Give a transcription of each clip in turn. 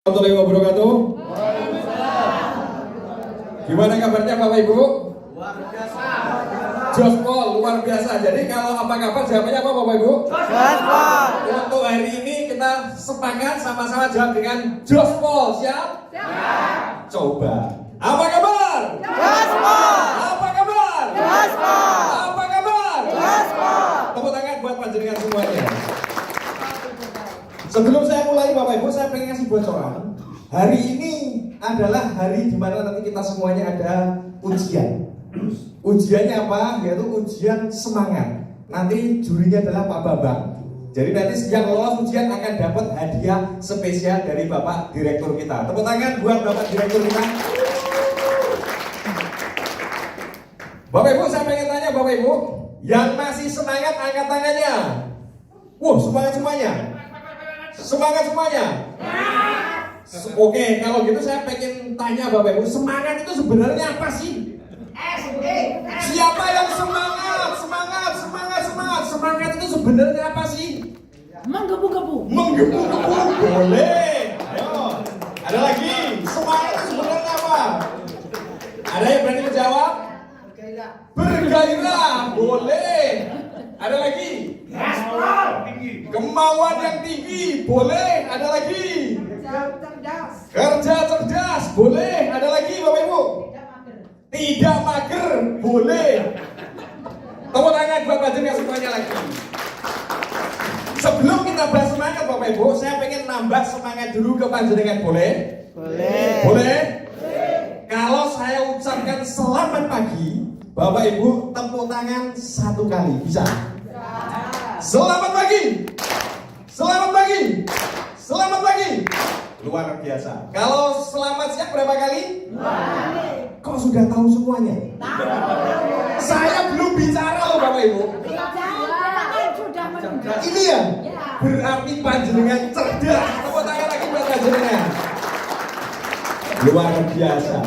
Warahmatullahi wabarakatuh. Gimana kabarnya Bapak Ibu? Luar biasa. Jospol, luar biasa. Jadi kalau apa kabar jawabannya apa Bapak Ibu? Jospol. Untuk hari ini kita sepakat sama-sama jawab dengan Jospol. Siap? Siap. Coba. Apa kabar? Jospol. Apa kabar? Jospol. Apa kabar? Jospol. Tepuk tangan buat panjenengan semuanya. Sebelum saya mulai Bapak Ibu, saya pengen ngasih bocoran. Hari ini adalah hari di mana nanti kita semuanya ada ujian. Ujiannya apa? Yaitu ujian semangat. Nanti jurinya adalah Pak Bambang. Jadi nanti yang lolos ujian akan dapat hadiah spesial dari Bapak Direktur kita. Tepuk tangan buat Bapak Direktur kita. Bapak Ibu, saya pengen tanya Bapak Ibu, yang masih semangat angkat tangannya. Wah, semangat semuanya. Semangat semuanya. Oke, kalau gitu saya pengen tanya Bapak Ibu, semangat itu sebenarnya apa sih? Siapa yang semangat? Semangat, semangat, semangat. Semangat itu sebenarnya apa sih? Menggebu-gebu. Menggebu-gebu, boleh. Ayo, ada lagi. Semangat itu sebenarnya apa? Ada yang berani menjawab? Bergairah, boleh. Ada lagi? Kemauan yang tinggi, boleh. Ada lagi? Kerja cerdas, boleh. Ada lagi Bapak Ibu? Tidak mager, boleh. Tepuk tangan buat panjenengan semuanya lagi. Sebelum kita bahas semangat Bapak Ibu, saya pengen nambah semangat dulu ke panjenengan, boleh? Boleh. Boleh? Kalau saya ucapkan selamat pagi, Bapak Ibu tepuk tangan satu kali, bisa? Selamat pagi. Selamat pagi. Selamat pagi. Luar biasa. Kalau selamat siang berapa kali? 2 kali. Kok sudah tahu semuanya? Saya belum bicara loh Bapak Ibu. Ini ya? Berarti panjenengan cerdas. Tepuk tangan lagi buat panjenengan. Luar biasa.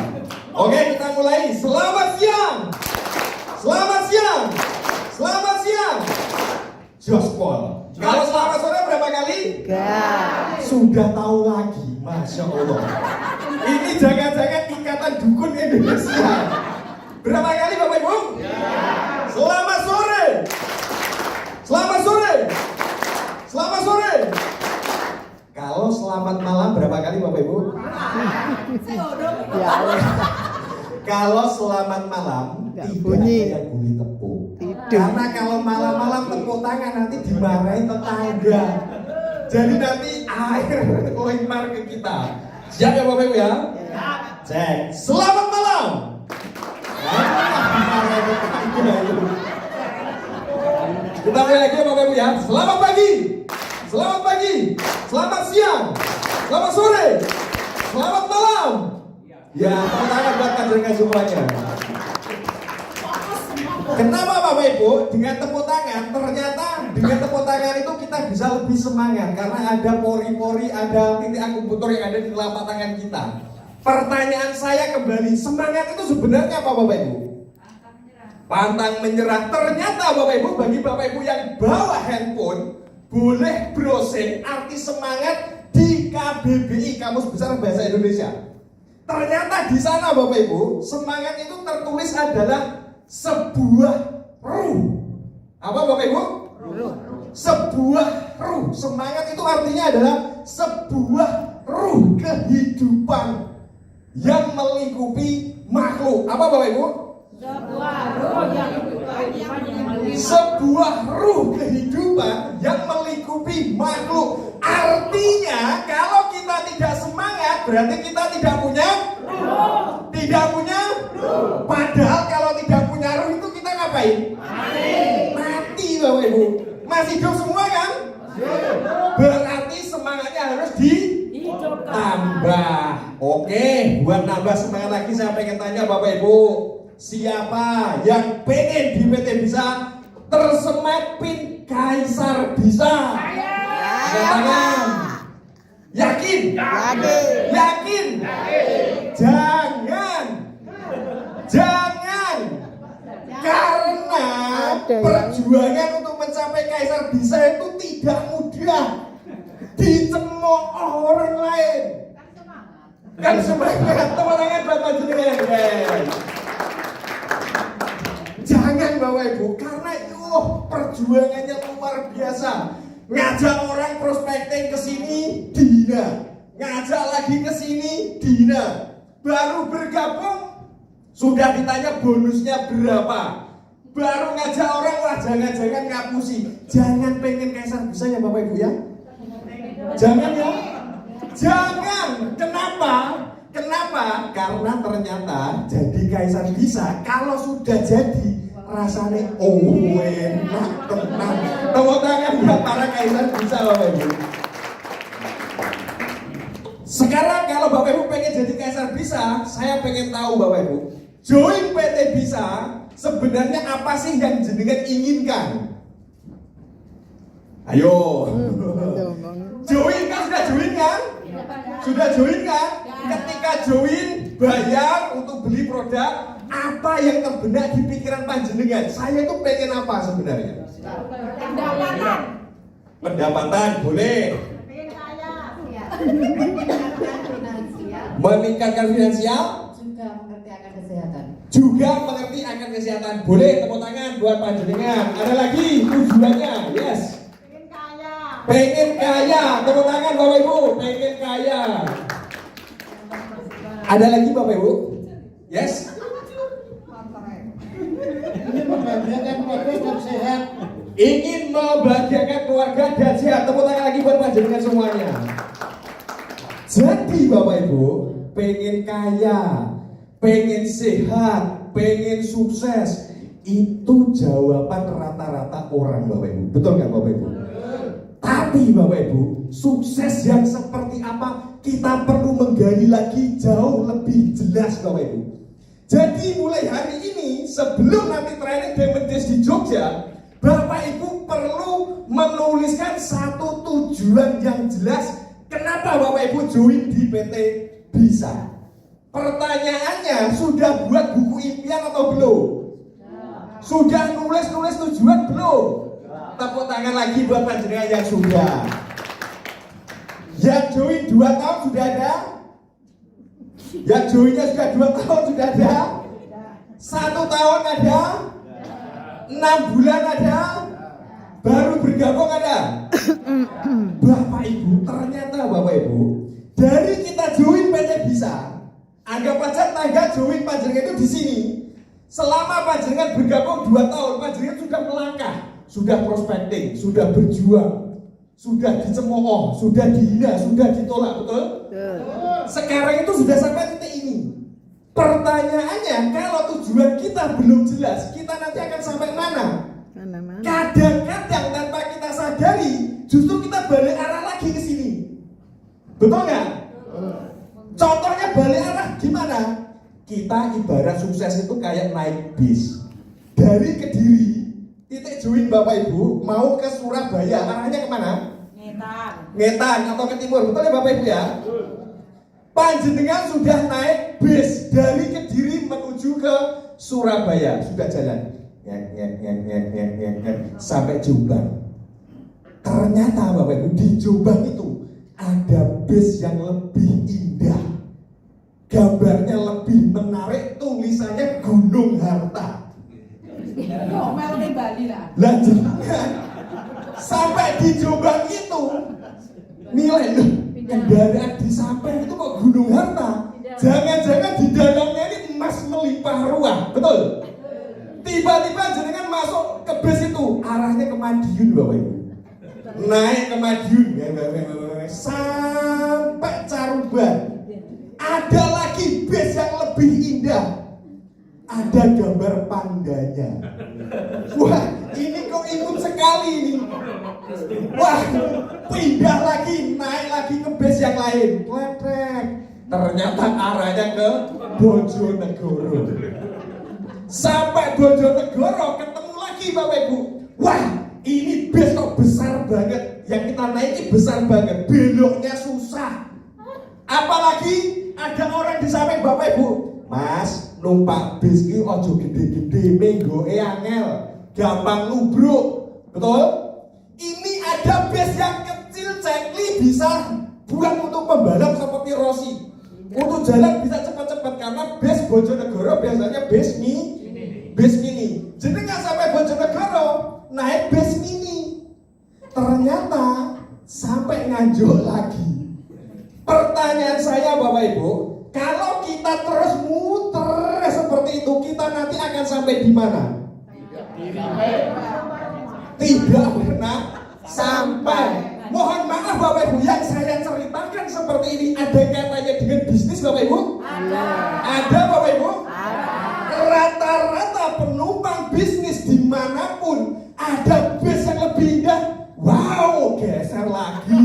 Oke, kita mulai. Selamat siang. Selamat siang. Selamat siang. Jospol. Kalau selamat sore berapa kali? 3. Sudah tahu lagi, Masya Allah. Ini jangan-jangan ikatan dukun Indonesia. Berapa kali Bapak Ibu? Selamat sore. Selamat sore. Selamat sore. Kalau selamat malam berapa kali Bapak Ibu? Ya Allah. Kalau selamat malam Nggak tidak bunyi. ada yang bunyi tepuk. Tidak. Karena kalau malam-malam tepuk tangan nanti dimarahin tetangga. Jadi nanti air lempar ke kita. Siap ya Bapak Ibu ya? Cek. Selamat malam. Dimarahin tetangga itu. Kita mulai lagi ya Bapak Ibu ya. Selamat pagi. Selamat pagi. Selamat siang. Selamat sore. Selamat malam. Ya, tepuk tangan buat panjenengan semuanya. Kenapa Bapak Ibu? Dengan tepuk tangan, ternyata dengan tepuk tangan itu kita bisa lebih semangat karena ada pori-pori, ada titik akupunktur yang ada di telapak tangan kita. Pertanyaan saya kembali, semangat itu sebenarnya apa Bapak Ibu? Pantang menyerah. Ternyata Bapak Ibu, bagi Bapak Ibu yang bawa handphone, boleh browsing arti semangat di KBBI, Kamus Besar Bahasa Indonesia. Ternyata di sana Bapak Ibu, semangat itu tertulis adalah sebuah ruh. Apa Bapak Ibu? Sebuah ruh. Semangat itu artinya adalah sebuah ruh kehidupan yang melingkupi makhluk. Apa Bapak Ibu? Sebuah ruh kehidupan yang melingkupi makhluk. Artinya kalau kita tidak semangat berarti kita tidak punya ruh. Tidak punya ruh. Padahal kalau tidak punya ruh itu kita ngapain? Mati Bapak Ibu. Masih hidup semua kan? Berarti semangatnya harus ditambah. Oke, buat nambah semangat lagi saya pengen tanya Bapak Ibu, siapa yang pengen di PT Bisa tersemapin Kaisar Bisa? Angkat tangan. Yakin? Yakin? Jangan. Jangan. Karena perjuangan untuk mencapai Kaisar Bisa itu tidak mudah. Dicemooh orang lain. Kan semangat, tepuk tangan buat panjenengan, guys. Jangan Bapak Ibu, karena itu perjuangannya luar biasa. Ngajak orang prospecting ke sini dihina, ngajak lagi ke sini dihina. Baru bergabung sudah ditanya bonusnya berapa. Baru ngajak orang wah jangan-jangan ngapusi. Jangan pengen kaisar bisa ya Bapak Ibu ya. Jangan ya. Jangan. Kenapa? Kenapa? Karena ternyata jadi kaisar bisa kalau sudah jadi rasanya enak tenang. Tepuk tangan buat para kaisar bisa Bapak Ibu. Sekarang kalau Bapak Ibu pengen jadi kaisar bisa, saya pengen tahu Bapak Ibu, join PT Bisa sebenarnya apa sih yang jenengan inginkan? Ayo. Join kan sudah join kan? Sudah join kan? Ketika join bayar untuk beli produk, apa yang terbenak di pikiran panjenengan? Saya itu pengen apa sebenarnya? Pendapatan. Pendapatan boleh. Meningkatkan finansial. Juga mengerti akan kesehatan. Juga mengerti akan kesehatan. Boleh, tepuk tangan buat panjenengan. Ada lagi tujuannya, yes. Pengen kaya. Pengen kaya, tepuk tangan Bapak Ibu. Pengen kaya. Ada lagi Bapak Ibu? Yes. Ini membahagiakan keluarga dan sehat. Ingin membahagiakan keluarga dan sehat. Tepuk tangan lagi buat panjenengan semuanya. Jadi Bapak Ibu, pengen kaya, pengen sehat, pengen sukses, itu jawaban rata-rata orang Bapak Ibu. Betul nggak Bapak Ibu? Tapi Bapak Ibu, sukses yang seperti apa kita perlu menggali lagi jauh lebih jelas Bapak Ibu. Jadi mulai hari ini sebelum nanti training Diamond Days di Jogja, Bapak Ibu perlu menuliskan satu tujuan yang jelas. Kenapa Bapak Ibu join di PT Bisa? Pertanyaannya, sudah buat buku impian atau belum? Sudah nulis tujuan belum? Tepuk tangan lagi buat panjenengan yang sudah. Yang join 2 tahun sudah ada? Yang joinnya sudah 2 tahun sudah ada? 1 tahun ada? 6 bulan ada? Baru bergabung ada? Bapak Ibu, ternyata Bapak Ibu, dari kita join PT Bisa, anggap aja tangga join panjenengan itu di sini. Selama panjenengan bergabung 2 tahun, panjenengan sudah melangkah, sudah prospecting, sudah berjuang, sudah dicemooh, sudah dihina, sudah ditolak, betul? Sekarang itu sudah sampai titik ini. Pertanyaannya, kalau tujuan kita belum jelas, kita nanti akan sampai mana? Kadang-kadang tanpa kita sadari, justru kita balik arah lagi ke sini. Betul nggak? Contohnya balik arah gimana? Kita ibarat sukses itu kayak naik bis dari Kediri, titik join Bapak Ibu mau ke Surabaya, arahnya kemana? Ngetan atau ke timur, betul ya Bapak Ibu ya? Panjenengan sudah naik bis dari Kediri menuju ke Surabaya, sudah jalan sampai Jombang. Ternyata Bapak Ibu di Jombang itu ada bis yang lebih indah, gambarnya lebih menarik, tulisannya Gunung Harta. Lanjutkan sampai di Jombang itu nilai kendaraan di samping itu kok Gunung Harta. Jangan-jangan di dalamnya ini emas melimpah ruah, betul? Tiba-tiba jenengan masuk ke bis itu, arahnya ke Madiun Bapak Ibu. Naik ke Madiun sampai Caruban. Ada lagi bis yang lebih indah. Ada gambar pandanya. Wah, ini kok imut sekali ini. Wah, pindah lagi, naik lagi ke bis yang lain. Kletrek. Ternyata arahnya ke Bojonegoro. Sampai Bojonegoro ketemu lagi Bapak Ibu. Wah, ini bis kok besar banget. Yang kita naiki besar banget. Beloknya susah. Apalagi ada orang di samping Bapak Ibu. Mas, numpak bis ki ojo gede-gede, menggoe angel, gampang lubruk. Betul? Ini ada bis yang kecil cekli bisa buat untuk pembalap seperti Rossi. Untuk jalan bisa cepat-cepat karena bis Bojonegoro biasanya bis mini. Jadi nggak sampai Bojonegoro naik bis mini. Ternyata sampai Nganjuk lagi. Pertanyaan saya Bapak Ibu, kalau kita terus muter seperti itu, kita nanti akan sampai di mana? Tidak pernah sampai. Mohon maaf Bapak Ibu, yang saya ceritakan seperti ini ada kaitannya dengan bisnis Bapak Ibu? Ada Bapak Ibu? Rata-rata penumpang bisnis dimanapun ada bis yang lebih indah. Wow, geser lagi.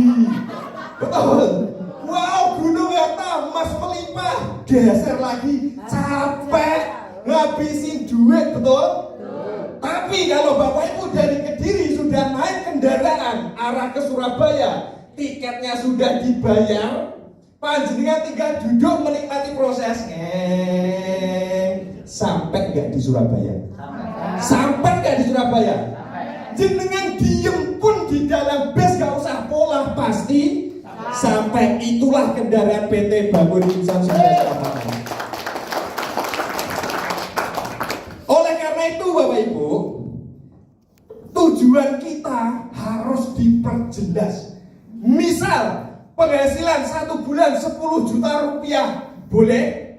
Betul. Wow, Gunung Hatta, Mas melimpah, geser lagi, capek, ngabisin duit, betul? Tapi kalau Bapak Ibu dari Kediri sudah naik kendaraan arah ke Surabaya, tiketnya sudah dibayar, panjenengan tinggal duduk menikmati proses. Sampai nggak di Surabaya? Sampai nggak di Surabaya? Jenengan diem pun di dalam bus, gak usah pola, pasti sampai. Itulah kendaraan PT Bangun Insan Surabaya. Oleh karena itu Bapak Ibu, tujuan kita harus diperjelas. Misal penghasilan 1 bulan 10 juta rupiah, boleh?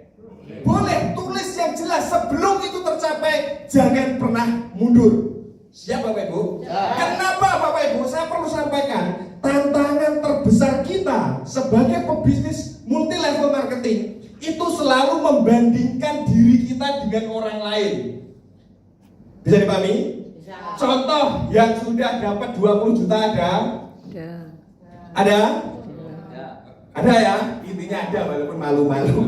Boleh, tulis yang jelas. Sebelum itu tercapai, jangan pernah mundur. Siap Bapak Ibu? Kenapa Bapak Ibu? Saya perlu sampaikan, tantangan terbesar kita sebagai pebisnis multi level marketing itu selalu membandingkan diri kita dengan orang lain. Bisa dipahami? Contoh yang sudah dapat 20 juta ada? Ada? Ada ya? Intinya ada walaupun malu-malu.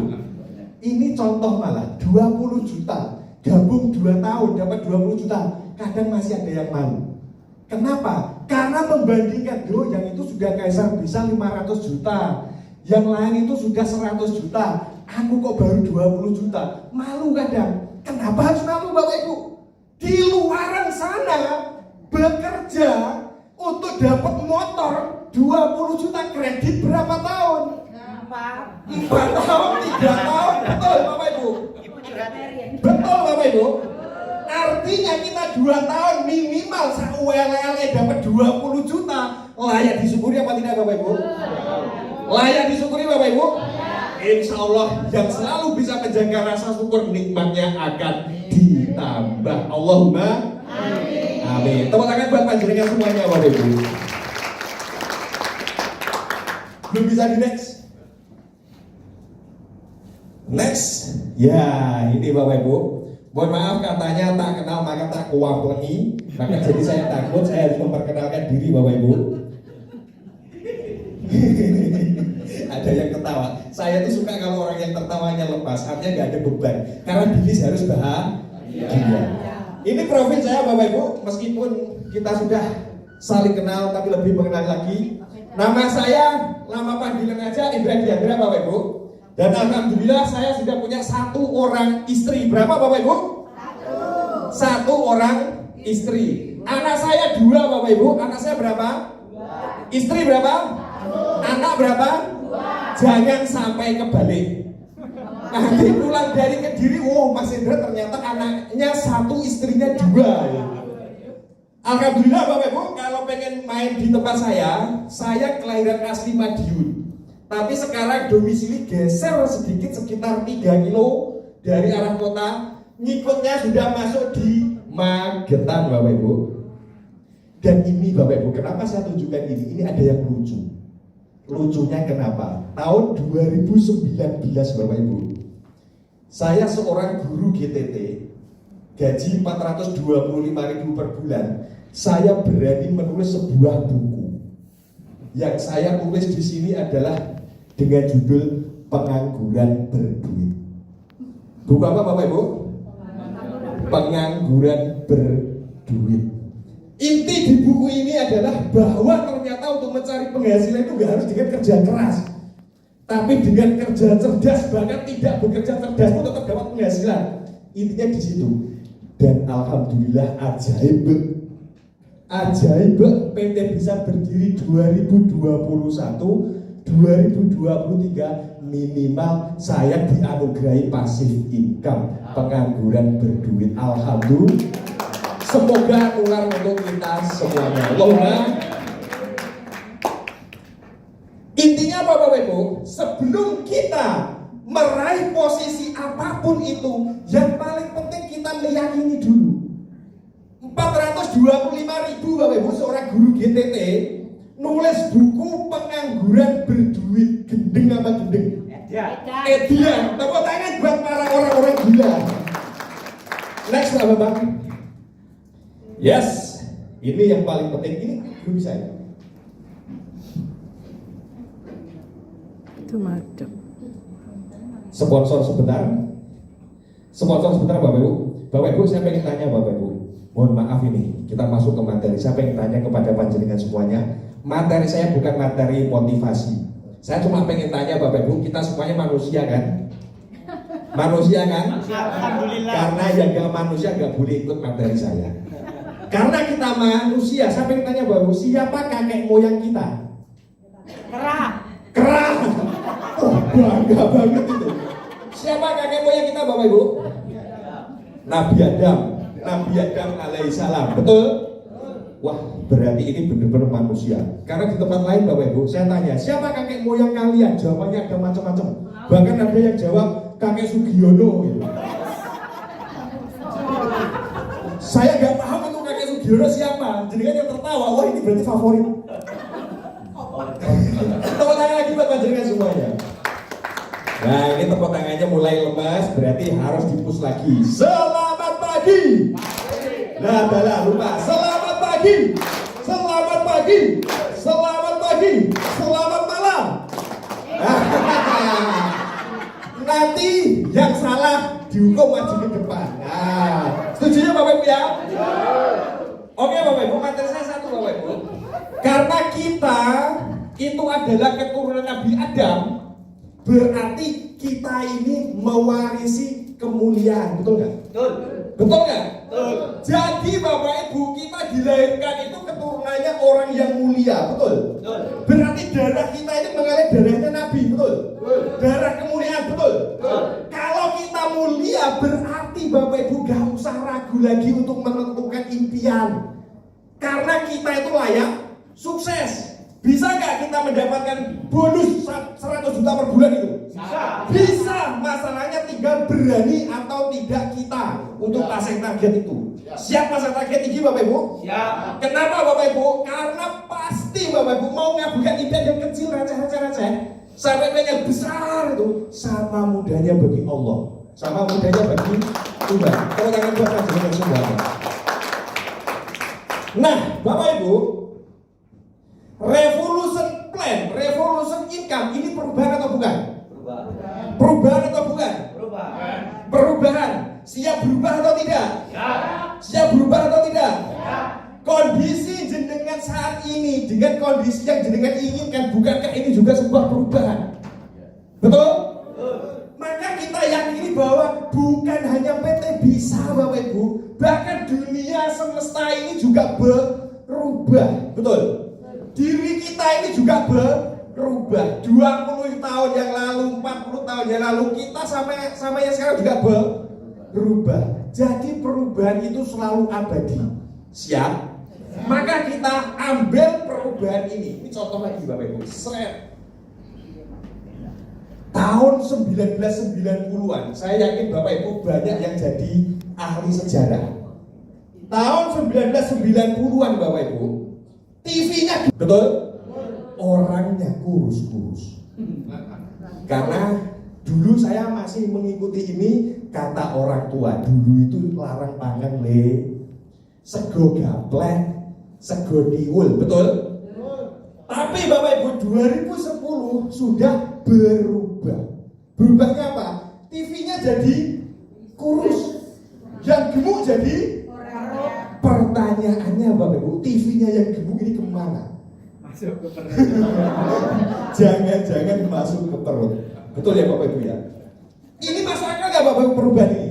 Ini contoh malah 20 juta gabung 2 tahun dapat 20 juta, kadang masih ada yang malu. Kenapa? Karena membandingkan, yang itu sudah Kaisar bisa 500 juta, yang lain itu sudah 100 juta, aku kok baru 20 juta. Malu kadang. Kenapa harus malu Bapak Ibu? Di luaran sana bekerja untuk dapat motor 20 juta, kredit berapa tahun? 4 tahun, 3 tahun. Betul Bapak Ibu? Betul Bapak Ibu? Artinya kita 2 tahun minimal ULL dapat 20 juta. Layak disyukuri apa tidak Bapak Ibu? Layak disyukuri Bapak Ibu? Insya Allah yang selalu bisa menjaga rasa syukur, nikmatnya akan ditambah. Allahumma amin. Tepuk tangan buat panjenengan semuanya Bapak Ibu. Belum bisa di next. Ya ini Bapak Ibu. Mohon maaf katanya tak kenal maka tak kuwaplengi. Maka jadi saya takut, saya harus memperkenalkan diri Bapak Ibu. Ada yang ketawa. Saya tuh suka kalau orang yang tertawanya lepas, artinya gak ada beban. Karena bisnis harus bahagia. Ini profil saya Bapak Ibu. Meskipun kita sudah saling kenal tapi lebih mengenal lagi. Nama saya, nama panggilan aja Indra Diandra Bapak Ibu. Dan alhamdulillah saya sudah punya 1 orang istri. Berapa Bapak Ibu? 1 orang istri. Anak saya 2 Bapak Ibu. Anak saya berapa? 2. Istri berapa? 1. Anak berapa? 2. Jangan sampai kebalik. Nanti pulang dari Kediri, Mas Indra ternyata anaknya 1, istrinya 2. Alhamdulillah Bapak Ibu, kalau pengen main di tempat saya kelahiran asli Madiun. Tapi sekarang domisili geser sedikit sekitar 3 kilo dari arah kota. Ngikutnya sudah masuk di Magetan Bapak Ibu. Dan ini Bapak Ibu, kenapa saya tunjukkan ini? Ini ada yang lucu. Lucunya kenapa? Tahun 2019 Bapak Ibu, saya seorang guru GTT, gaji 425.000 per bulan. Saya berani menulis sebuah buku. Yang saya tulis di sini adalah dengan judul Pengangguran Berduit. Buku apa Bapak Ibu? Pengangguran Berduit. Inti di buku ini adalah bahwa ternyata untuk mencari penghasilan itu gak harus dengan kerja keras, tapi dengan kerja cerdas, bahkan tidak bekerja cerdas pun tetap dapat penghasilan. Intinya di situ. Dan alhamdulillah ajaib PT bisa berdiri 2021, 2023 minimal saya dianugerahi passive income, pengangguran berduit. Alhamdulillah. Semoga nular untuk kita semuanya. Allahumma. Intinya apa Bapak Ibu? Sebelum kita meraih posisi apapun itu, yang paling penting kita meyakini dulu. 425.000 Bapak Ibu seorang guru GTT nulis buku pengangguran berduit. Gendeng apa gendeng? Edian. Tepuk tangan buat para orang-orang gila. Next Pak Bambang. Yes, ini yang paling penting. Ini guru saya. Itu macam. Sponsor sebentar Bapak Ibu. Bapak Ibu saya pengen tanya Bapak Ibu. Mohon maaf ini kita masuk ke materi. Saya pengen tanya kepada panjenengan semuanya. Materi saya bukan materi motivasi. Saya cuma pengen tanya Bapak Ibu, kita semuanya manusia kan? Manusia kan? Alhamdulillah. Karena yang gak manusia gak boleh ikut materi saya. Karena kita manusia, saya pengen tanya Bapak Ibu, siapa kakek moyang kita? Kerah. Oh bangga banget itu. Siapa kakek moyang kita Bapak Ibu? Nabi Adam alaihissalam. Betul? Wah berarti ini benar-benar manusia. Karena di tempat lain Bapak Ibu, saya tanya siapa kakek moyang kalian? Jawabannya ada macam-macam. Bahkan ada yang jawab kakek Sugiono gitu. Saya nggak paham itu kakek Sugiono siapa. Jadi kan yang tertawa, wah ini berarti favorit. Tepuk tangan lagi buat panjenengan semuanya. Nah ini tepuk tangannya mulai lemas, berarti harus dipus lagi. Selamat pagi. Nah lupa. Selamat pagi. Selamat malam. Nanti yang salah dihukum maju ke depan. Nah, setuju ya Bapak Ibu ya? Oke Bapak Ibu, materi saya satu Bapak Ibu. Karena kita itu adalah keturunan Nabi Adam, berarti kita ini mewarisi kemuliaan, betul nggak? Betul nggak? Jadi Bapak Ibu, kita dilahirkan itu keturunannya orang yang mulia, betul? Berarti darah kita ini mengalir darahnya Nabi, betul? Darah kemuliaan, betul? Kalau kita mulia, berarti Bapak Ibu gak usah ragu lagi untuk menentukan impian. Karena kita itu layak sukses. Bisa nggak kita mendapatkan bonus 100 juta per bulan itu? Bisa. Masalahnya tinggal berani atau tidak kita untuk pasang target itu. Siap pasang target tinggi Bapak Ibu? Siap. Kenapa Bapak Ibu? Karena pasti Bapak Ibu mau ngabukan impian yang kecil receh sampai yang besar itu sama mudahnya bagi Allah, sama mudahnya bagi Tuhan. Kalau tangan buat panjenengan semuanya. Nah, Bapak Ibu, revolution plan, revolution income ini perubahan atau bukan? Perubahan atau bukan? Perubahan. Siap berubah atau tidak? Siap berubah atau tidak? Kondisi jenengan saat ini dengan kondisi yang jenengan inginkan, bukankah ini juga sebuah perubahan? Betul? Maka kita yakini bahwa bukan hanya PT bisa Bapak Ibu, bahkan dunia semesta ini juga berubah. Betul? Diri kita ini juga berubah. 20 tahun yang lalu, 40 tahun yang lalu, kita sama yang sekarang juga berubah. Jadi perubahan itu selalu abadi. Siap? Maka kita ambil perubahan ini. Ini contoh lagi Bapak Ibu. Tahun 1990-an, saya yakin Bapak Ibu banyak yang jadi ahli sejarah. Tahun 1990-an Bapak Ibu, TV-nya betul? Orangnya kurus-kurus. Karena dulu saya masih mengikuti ini, kata orang tua dulu itu larang pangan sego gaplek, sego diul, betul? Tapi Bapak Ibu 2010 sudah berubah. Berubahnya apa? TV-nya jadi kurus, yang gemuk jadi. Pertanyaannya Bapak Ibu, TV-nya yang gemuk ini kemana? Masuk ke perut. Jangan-jangan masuk ke perut. Betul ya Bapak Ibu ya? Ini masuk akal nggak Bapak Ibu perubahan ini?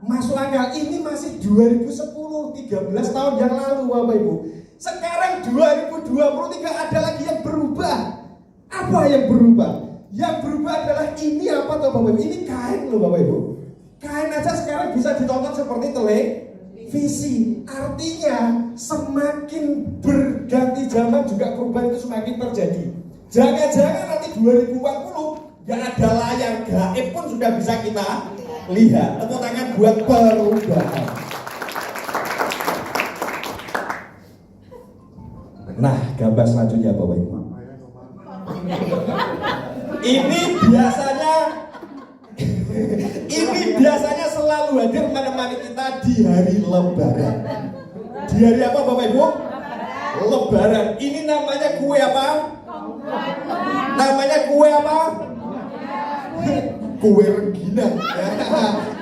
Masuk akal. Ini masih 2010, 13 tahun yang lalu Bapak Ibu. Sekarang 2023 ada lagi yang berubah. Apa yang berubah? Yang berubah adalah ini apa tuh Bapak Ibu? Ini kain loh Bapak Ibu. Kain aja sekarang bisa ditonton seperti televisi. Artinya semakin berganti zaman juga perubahan itu semakin terjadi. Jangan-jangan nanti 2040 nggak ada layar gaib pun sudah bisa kita lihat. Tepuk tangan buat perubahan. Nah, gambar selanjutnya Bapak Ibu. Ini biasanya selalu hadir menemani kita di hari Lebaran. Di hari apa Bapak Ibu? Lebaran. Ini namanya kue apa? Namanya kue apa? Kue rengginang.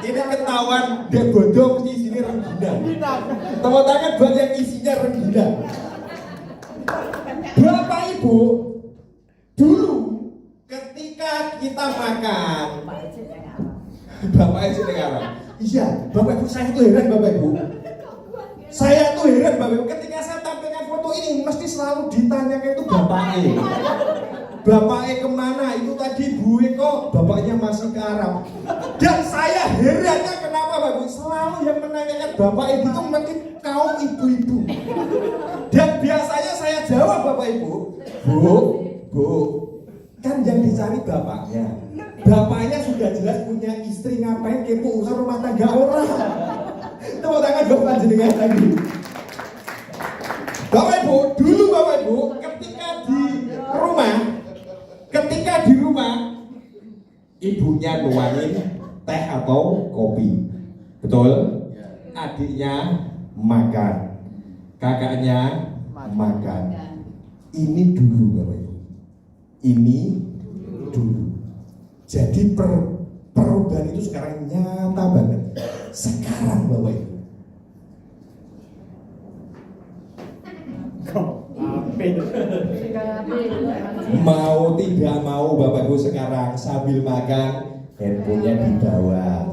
Ini ketahuan dia bodong di sini rengginang. Tepuk tangan buat yang isinya rengginang. Bapak Ibu, dulu ketika kita makan, Bapak Ibu sekarang, iya, Bapak Ibu saya tuh heran Bapak Ibu. Saya tuh heran Bapak Ibu ketika saya tampilkan foto ini mesti selalu ditanyakan itu bapaknya. Bapaknya kemana? Itu tadi Bu Eko, bapaknya masih ke Arab. Dan saya herannya kenapa Bapak Ibu selalu yang menanyakan bapak ibu itu makin kaum ibu-ibu. Dan biasanya saya jawab Bapak Ibu, Bu, kan yang dicari bapaknya. Bapaknya sudah jelas punya istri, ngapain kepo urusan rumah tangga orang. Tepuk tangan buat panjenengan lagi. Bapak Ibu, dulu Bapak Ibu ketika di rumah ibunya nuangin teh atau kopi. Betul? Adiknya makan. Kakaknya makan. Ini dulu Bapak Ibu. Ini dulu. Jadi perubahan itu sekarang nyata banget. Sekarang Bapak Ibu. Mau tidak mau Bapak Ibu sekarang sambil makan handphonenya dibawa.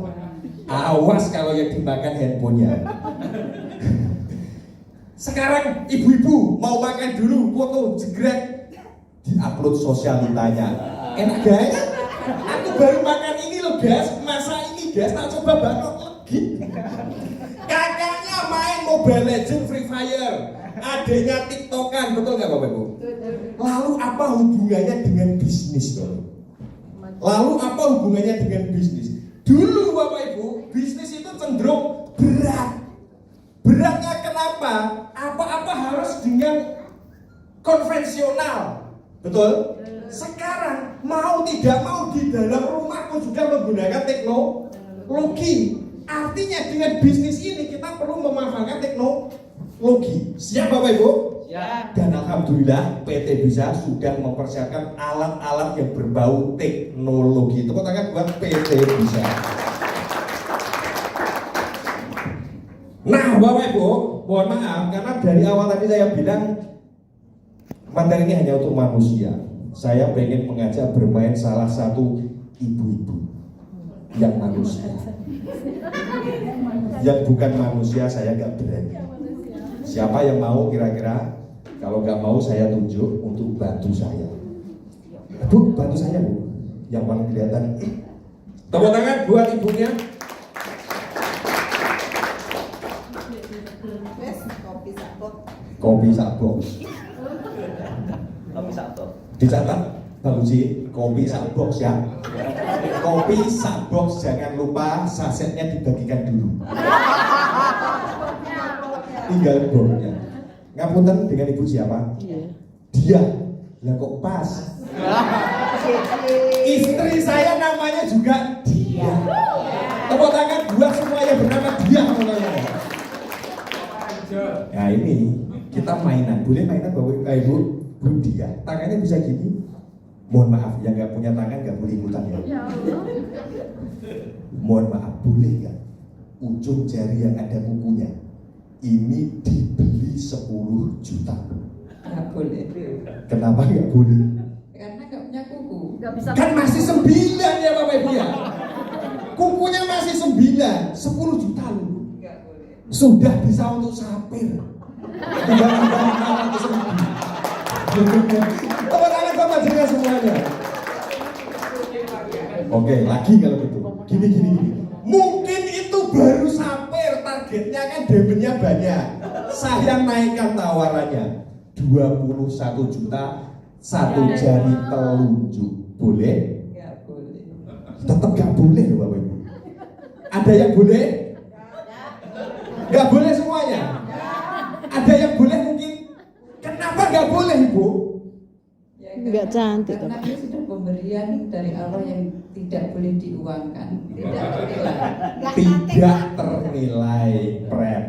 Awas kalau yang dimakan handphonenya. Sekarang ibu-ibu mau makan dulu foto jegrek diupload sosial ditanya. Enak guys? Aku baru makan ini loh guys, masa ini guys, tak coba banget lagi. Kakaknya main Mobile Legends, Free Fire, adanya TikTokan, betul nggak Bapak Ibu? Lalu apa hubungannya dengan bisnis Bapak? Lalu apa hubungannya dengan bisnis? Dulu Bapak Ibu, bisnis itu cenderung berat. Beratnya kenapa? Apa-apa harus dengan konvensional, betul? Sekarang mau tidak mau di dalam rumah pun sudah menggunakan teknologi. Artinya dengan bisnis ini kita perlu memanfaatkan teknologi. Siap Bapak Ibu? Ya. Dan alhamdulillah PT Bisa sudah mempersiapkan alat-alat yang berbau teknologi. Tepuk tangan buat PT Bisa. Nah Bapak Ibu, mohon maaf karena dari awal tadi saya bilang materi ini hanya untuk manusia. Saya pengen mengajak bermain salah satu ibu-ibu yang manusia. Yang bukan manusia saya nggak berani. Siapa yang mau kira-kira? Kalau nggak mau saya tunjuk untuk bantu saya. Bu, bantu saya Bu. Yang paling kelihatan. Tepuk tangan buat ibunya. Kopi sak box. Dicatat, Bang Uji, kopi sak box ya. Kopi sak box, jangan lupa sasetnya dibagikan dulu. Tinggal boxnya. Ngapunten dengan ibu siapa? Dia. Lah kok pas? Istri saya namanya juga Dia. Tepuk tangan buat semua yang bernama Dia. Nah ini kita mainan, boleh mainan Bapak Ibu? Bu Dia, tangannya bisa gini. Mohon maaf, yang nggak punya tangan nggak boleh ikutan ya. Mohon maaf, boleh nggak? Ujung jari yang ada kukunya ini dibeli 10 juta. Nggak boleh. Kenapa nggak boleh? Karena nggak punya kuku. Nggak bisa. Kan masih 9 ya Bapak Ibu ya. Kukunya masih 9, 10 juta loh. Sudah bisa untuk sapir. Tinggal untuk 1.000. Teman-teman sama juga semuanya. Oke, lagi kalau gitu. Gini. Mungkin itu baru sampai targetnya kan demennya banyak. Saya naikkan tawarannya 21 juta satu jari telunjuk. Boleh? Nggak boleh. Tetap gak boleh loh Bapak Ibu. Ada yang boleh? Gak boleh semuanya? Ada yang boleh mungkin? Kenapa gak boleh Ibu? Ya, Nggak cantik, karena ini sudah pemberian dari Allah yang tidak boleh diuangkan, tidak ternilai. Tidak ternilai, Pret.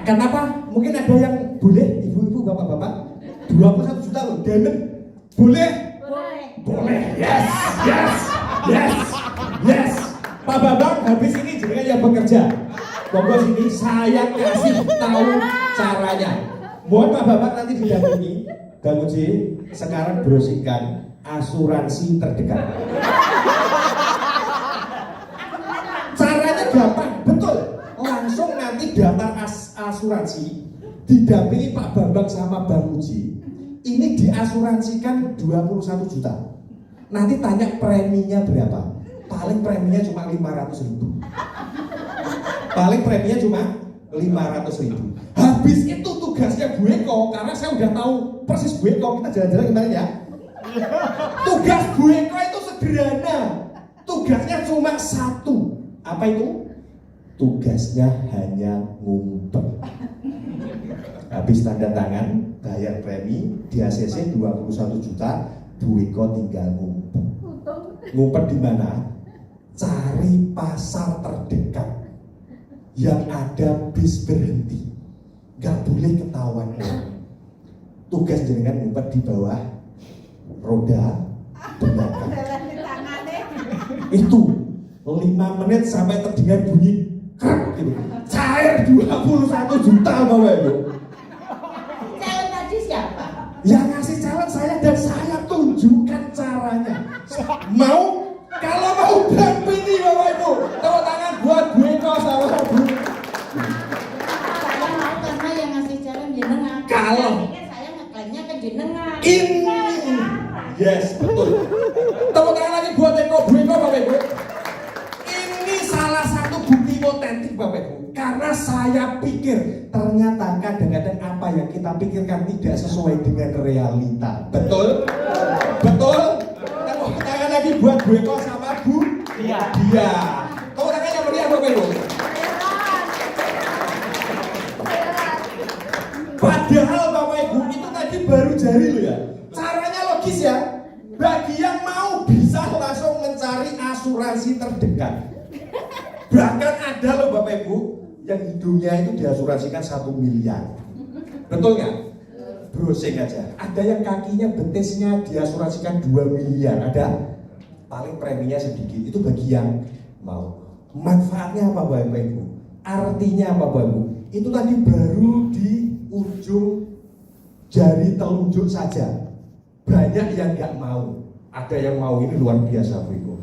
Kenapa? Mungkin ada yang boleh, ibu-ibu, bapak-bapak 21 juta loh, Demen. Boleh? Boleh, yes. Pak Bambang, habis ini jenengan yang bekerja. Pokok sini saya kasih tahu caranya. Mohon Pak Bambang nanti didampingi. Bang Uji, sekarang browsingkan asuransi terdekat. Caranya gampang, betul. Langsung nanti daftar asuransi, didampingi Pak Bambang sama Bang Uji. Ini diasuransikan 21 juta. Nanti tanya preminya berapa? Paling preminya cuma 500.000. Paling preminya cuma 500.000. Habis itu tugasnya Bu Eko, karena saya udah tahu persis Bu Eko, kita jalan-jalan kemarin ya. Tugas Bu Eko itu sederhana. Tugasnya cuma satu. Apa itu? Tugasnya hanya ngumpet. Habis tanda tangan, bayar premi, di ACC 21 juta, Bu Eko tinggal ngumpet. Ngumpet di mana? Cari pasar terdekat yang ada bis berhenti, gak boleh ketahuan orang. Tugas jenengan ngumpet di bawah roda belakang. Itu 5 menit sampai terdengar bunyi krek gitu. Cair 21 juta Bapak Ibu. Calon tadi siapa? Yang ngasih calon saya dan saya tunjukkan caranya. Mau? Kalau mau dampingi Bapak Ibu, tepuk tangan buat Bu Eko sama Bu. Saya mau karena yang ngasih calon jenengan. Kalau saya ngeklaimnya ke jenengan. ini, yes betul. Tepuk tangan lagi buat Eko, Bu Eko Bapak Ibu. Ini salah satu bukti otentik Bapak Ibu. Karena saya pikir ternyata kadang-kadang apa yang kita pikirkan tidak sesuai dengan realita. Betul? Betul? Tepuk tangan lagi buat Bu Eko sama Bu. Iya. Tepuk tangan yang meriah Bapak Ibu. Padahal Bapak Ibu itu tadi baru jari loh ya. Caranya logis ya. Bagi yang mau bisa langsung mencari asuransi terdekat. Bahkan ada loh Bapak Ibu yang hidungnya itu diasuransikan 1 miliar. Betul nggak? Browsing aja. Ada yang kakinya betisnya diasuransikan 2 miliar. Ada. Paling preminya sedikit. Itu bagi yang mau. Manfaatnya apa Bapak Ibu? Artinya apa Bapak Ibu? Itu tadi baru di ujung jari telunjuk saja. Banyak yang nggak mau. Ada yang mau, ini luar biasa Bu Ibu.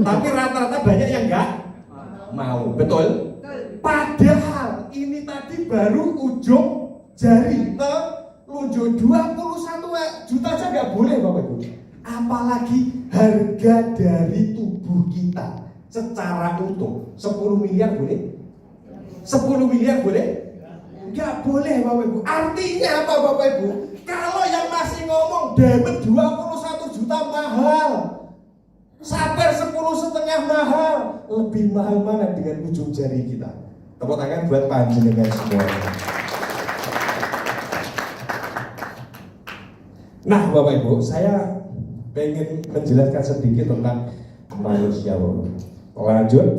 Tapi rata-rata banyak yang nggak mau. Betul? Padahal ini tadi baru ujung jari telunjuk. 21 juta aja nggak boleh Bapak Ibu. Apalagi harga dari tubuh kita secara utuh 10 miliar boleh? 10 miliar boleh? Nggak boleh Bapak Ibu. Artinya apa Bapak Ibu? Kalau yang masih ngomong Demen 21 juta mahal, Sabar 10,5 mahal, lebih mahal mana dengan ujung jari kita? Tepuk tangan buat panjenengan semua. Nah Bapak Ibu, saya pengen menjelaskan sedikit tentang manusia Bapak. Lanjut.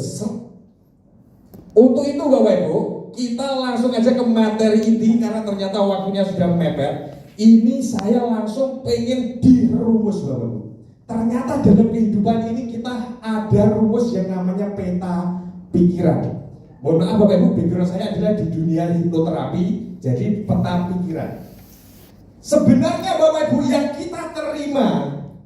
Untuk itu Bapak Ibu, kita langsung aja ke materi inti karena ternyata waktunya sudah mepet. Ini saya langsung pengen dirumus Bapak Ibu. Ternyata dalam kehidupan ini kita ada rumus yang namanya peta pikiran. Mohon maaf Bapak Ibu, background saya adalah di dunia hipnoterapi, jadi peta pikiran. Sebenarnya Bapak Ibu yang kita terima,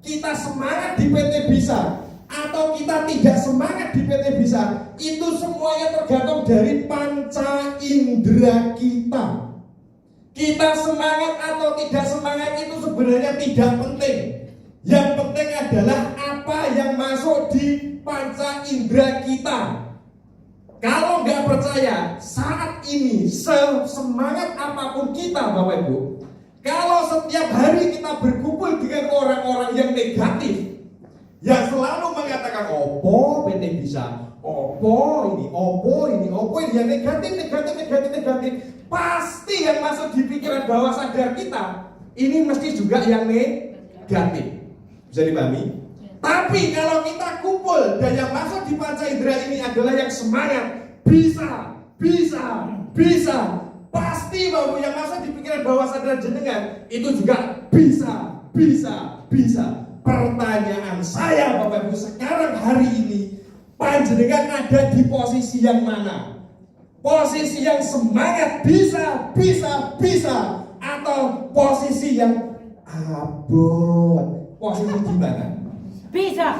kita semangat di PT Bisa atau kita tidak semangat di PT Bisa, itu semuanya tergantung dari panca indera kita. Kita semangat atau tidak semangat itu sebenarnya tidak penting. Yang penting adalah apa yang masuk di panca indera kita. Kalau nggak percaya, saat ini semangat apapun kita Bapak Ibu, kalau setiap hari kita berkumpul dengan orang-orang yang negatif, yang selalu mengatakan opo PT bisa, opo ini, yang negatif, pasti yang masuk di pikiran bawah sadar kita ini mesti juga yang negatif. Bisa dipahami? Tapi kalau kita kumpul dan yang masuk di panca indera ini adalah yang semangat, bisa, pasti bahwa yang masuk di pikiran bawah sadar jenengan itu juga bisa. Pertanyaan saya Bapak Ibu sekarang hari ini, panjenengan ada di posisi yang mana? Posisi yang semangat bisa atau posisi yang abot? Posisi di mana? Bisa.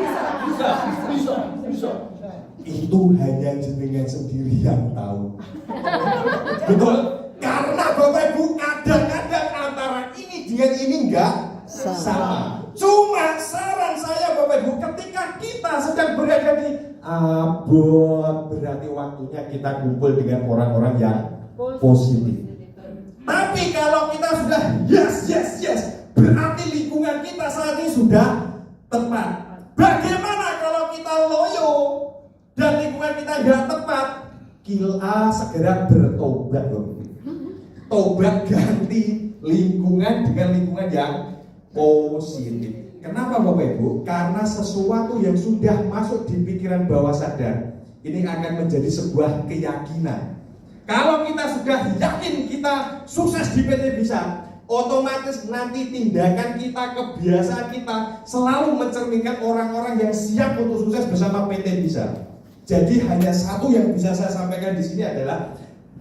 Itu hanya jenengan sendiri yang tahu. Betul? Karena Bapak Ibu kadang-kadang antara ini dengan ini enggak sama. Cuma saran saya Bapak Ibu, ketika kita sedang berada di abot, berarti waktunya kita kumpul dengan orang-orang yang positif. Tapi kalau kita sudah yes, berarti lingkungan kita saat ini sudah tepat. Bagaimana kalau kita loyo dan lingkungan kita nggak tepat? Kita segera bertobat Bapak. Tobat ganti lingkungan dengan lingkungan yang positif. Kenapa Bapak Ibu? Karena sesuatu yang sudah masuk di pikiran bawah sadar ini akan menjadi sebuah keyakinan. Kalau kita sudah yakin kita sukses di PT Bisa, otomatis nanti tindakan kita, kebiasaan kita selalu mencerminkan orang-orang yang siap untuk sukses bersama PT Bisa. Jadi hanya satu yang bisa saya sampaikan di sini adalah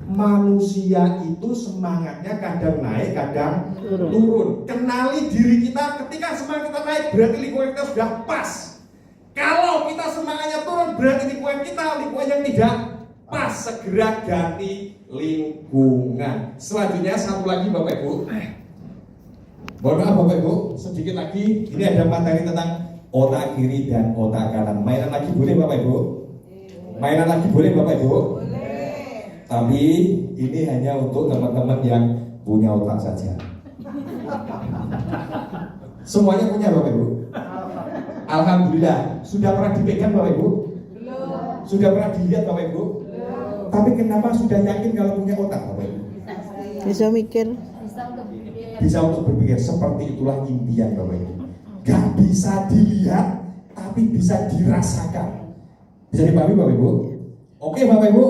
manusia itu semangatnya kadang naik, kadang turun. Kenali diri kita, ketika semangat kita naik berarti lingkungan kita sudah pas. Kalau kita semangatnya turun berarti lingkungan yang tidak pas. Segera ganti lingkungan. Selanjutnya satu lagi Bapak Ibu. Mohon maaf Bapak Ibu, sedikit lagi. Ini ada materi tentang otak kiri dan otak kanan. Mainan lagi boleh Bapak Ibu? Mainan lagi boleh Bapak Ibu? Tapi ini hanya untuk teman-teman yang punya otak saja. Semuanya punya Bapak Ibu? Alhamdulillah. Sudah pernah dipegang Bapak Ibu? Belum. Sudah pernah dilihat Bapak Ibu? Belum. Tapi kenapa sudah yakin kalau punya otak Bapak Ibu? Bisa mikir. Bisa untuk berpikir. Seperti itulah impian Bapak Ibu. Gak bisa dilihat, tapi bisa dirasakan. Bisa dipahami Bapak Ibu? Oke Bapak Ibu,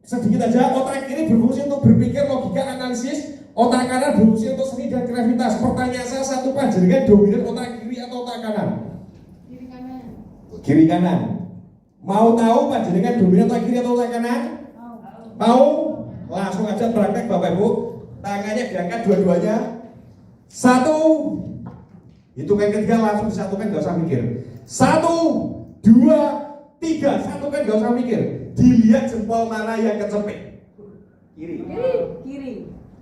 sedikit aja. Otak kiri berfungsi untuk berpikir, logika, analisis. Otak kanan berfungsi untuk seni dan kreativitas. Pertanyaan saya satu, panjenengan dominan otak kiri atau otak kanan? Kiri kanan. Mau tahu panjenengan dominan otak kiri atau otak kanan? Mau? Langsung aja praktek Bapak Ibu. Tangannya diangkat dua-duanya. Satu. Hitungan ketiga langsung disatukan, gak usah mikir. 1, 2, 3. Satukan, gak usah mikir. Dilihat jempol mana yang kecepit. Kiri.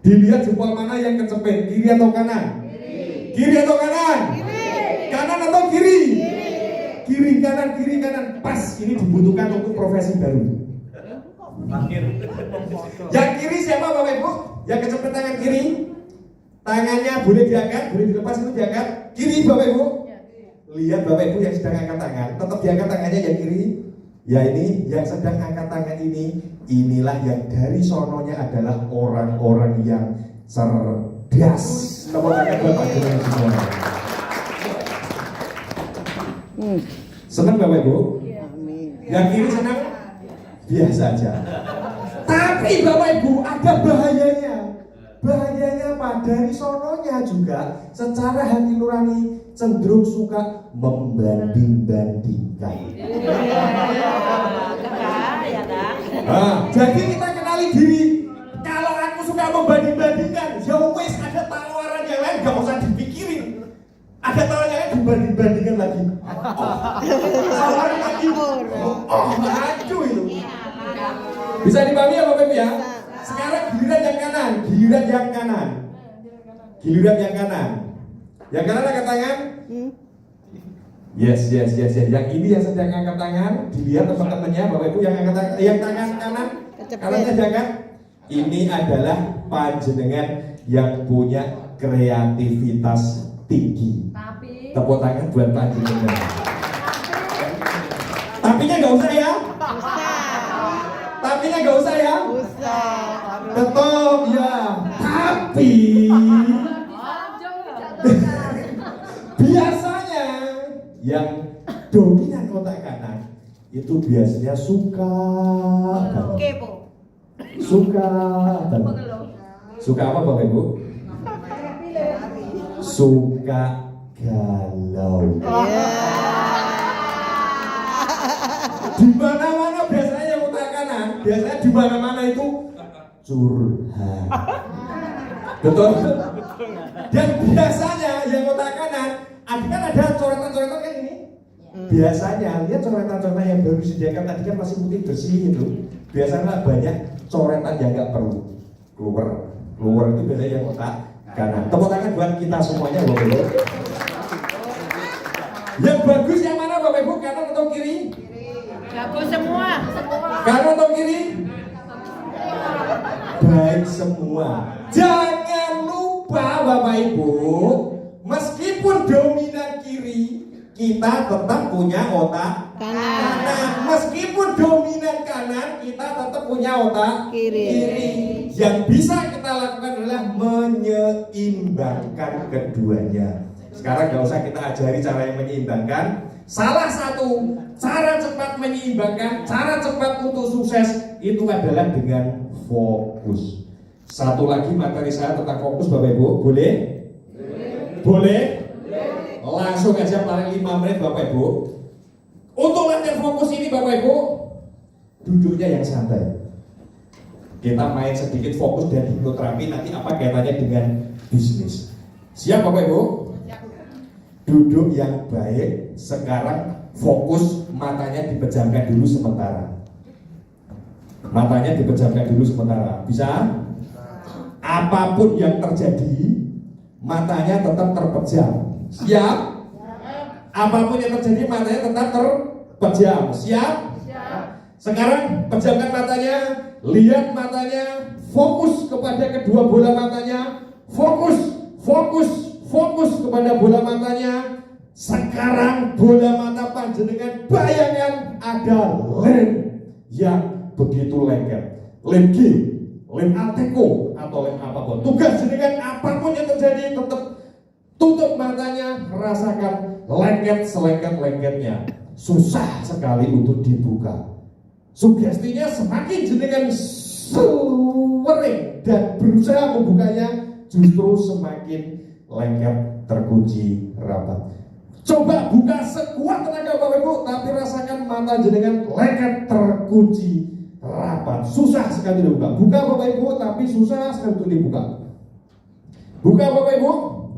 Dilihat jempol mana yang kecepit, kiri atau kanan? Kiri atau kanan? Kanan atau kiri? Kiri kanan. Pas, ini dibutuhkan untuk profesi baru. Yang kiri siapa Bapak Ibu? Yang kecepit tangan kiri. Tangannya boleh diangkat, boleh dilepas, itu diangkat. Kiri Bapak Ibu. Lihat Bapak Ibu yang sedang angkat tangan, tetap diangkat tangannya yang kiri. Ya ini yang sedang angkat tangan ini, inilah yang dari sononya adalah orang-orang yang cerdas. Tepuk tangan buat Pak Jokowi semua. Senang Bapak Ibu? Yang kiri senang? Biasa aja. Tapi Bapak Ibu ada bahayanya. Bahayanya apa? Dari sononya juga secara hati nurani cenderung suka membanding-bandingkan. Jadi kita kenali diri. Kalau aku suka membanding-bandingkan, ya wes ada tawaran yang lain gak usah dipikirin. Ada tawaran yang lain dibanding-bandingkan lagi. Tawaran lagi. Aduh itu. Bisa dipahami ya Bapak Ibu ya? Sekarang giliran yang kanan, giliran yang kanan. Giliran yang kanan. Yang kanan angkat tangan. Yes. Yang ini yang sedang angkat tangan, dilihat teman-temannya, Bapak Ibu yang angkat tangan, yang tangan kanan, kanannya jangan. Ini adalah panjenengan yang punya kreativitas tinggi. Tepuk tangan buat panjenengan. Tapinya nggak usah ya. Tapinya nggak usah ya. Tetap ya. Tapi biasanya yang dominan otak kanan itu biasanya suka banget. Suka apa Bapak Ibu? Suka galau. Di mana-mana biasanya yang otak kanan, biasanya di mana-mana itu curhat. Betul? Dan biasanya yang otak kanan, kan ada coretan-coretan kayak ini. Biasanya lihat coretan-coretan yang baru disediakan tadi kan masih putih bersih itu. Biasanya banyak coretan yang nggak perlu keluar itu biasanya yang otak kanan. Tepuk tangan buat kita semuanya Bapak Ibu. Yang bagus yang mana Bapak Ibu? Kanan atau kiri? Bagus semua. Kanan atau kiri? Baik semua. Jangan lupa Bapak Ibu, meskipun dominan kiri, kita tetap punya otak kanan. Meskipun dominan kanan, kita tetap punya otak kiri. Yang bisa kita lakukan adalah menyeimbangkan keduanya. Sekarang nggak usah kita ajari cara yang menyeimbangkan. Salah satu cara cepat menyeimbangkan, cara cepat untuk sukses itu adalah dengan fokus. Satu lagi materi saya tentang fokus Bapak Ibu, boleh? Boleh? Langsung aja paling 5 menit Bapak Ibu. Untuk latihan fokus ini Bapak Ibu, duduknya yang santai. Kita main sedikit fokus dan hipnoterapi, nanti apa kaitannya dengan bisnis. Siap Bapak Ibu? Duduk yang baik. Sekarang fokus, matanya dipejamkan dulu sementara. Matanya dipejamkan dulu sementara. Bisa? Apapun yang terjadi, matanya tetap terpejam. Siap? Apapun yang terjadi, matanya tetap terpejam. Siap? Sekarang pejamkan matanya, lihat matanya, fokus kepada kedua bola matanya, fokus kepada bola matanya. Sekarang bola mata panjenengan bayangkan ada lem yang begitu lengket, lem G, lem Alteco atau lem apapun. Tugas jenengan apapun yang terjadi tetap tutup matanya, rasakan lengket selengket-lengketnya. Susah sekali untuk dibuka. Sugestinya semakin jenengan sering dan berusaha membukanya, justru semakin lengket terkunci rapat. Coba buka sekuat tenaga Bapak Ibu, tapi rasakan mata jenengan lengket terkunci rapat. Susah sekali dibuka. Buka Bapak Ibu, tapi susah sekali untuk dibuka. Buka Bapak Ibu,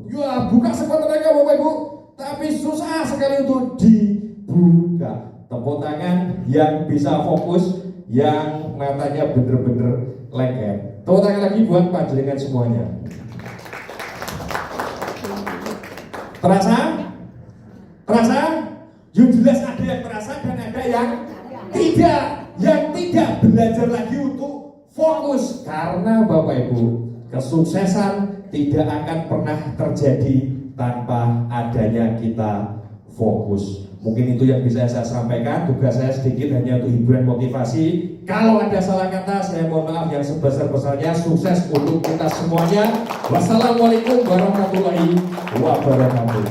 ya buka sekuat tenaga Bapak Ibu, tapi susah sekali untuk dibuka. Tepuk tangan yang bisa fokus, yang matanya bener-bener lengket. Tepuk tangan lagi buat panjenengan semuanya. Terasa? Terasa? Yang jelas ada yang terasa dan ada yang tidak. Yang tidak belajar lagi untuk fokus. Karena Bapak Ibu, kesuksesan tidak akan pernah terjadi tanpa adanya kita fokus. Mungkin itu yang bisa saya sampaikan. Tugas saya sedikit hanya untuk hiburan motivasi. Kalau ada salah kata, saya mohon maaf yang sebesar-besarnya. Sukses untuk kita semuanya. Wassalamualaikum warahmatullahi wabarakatuh.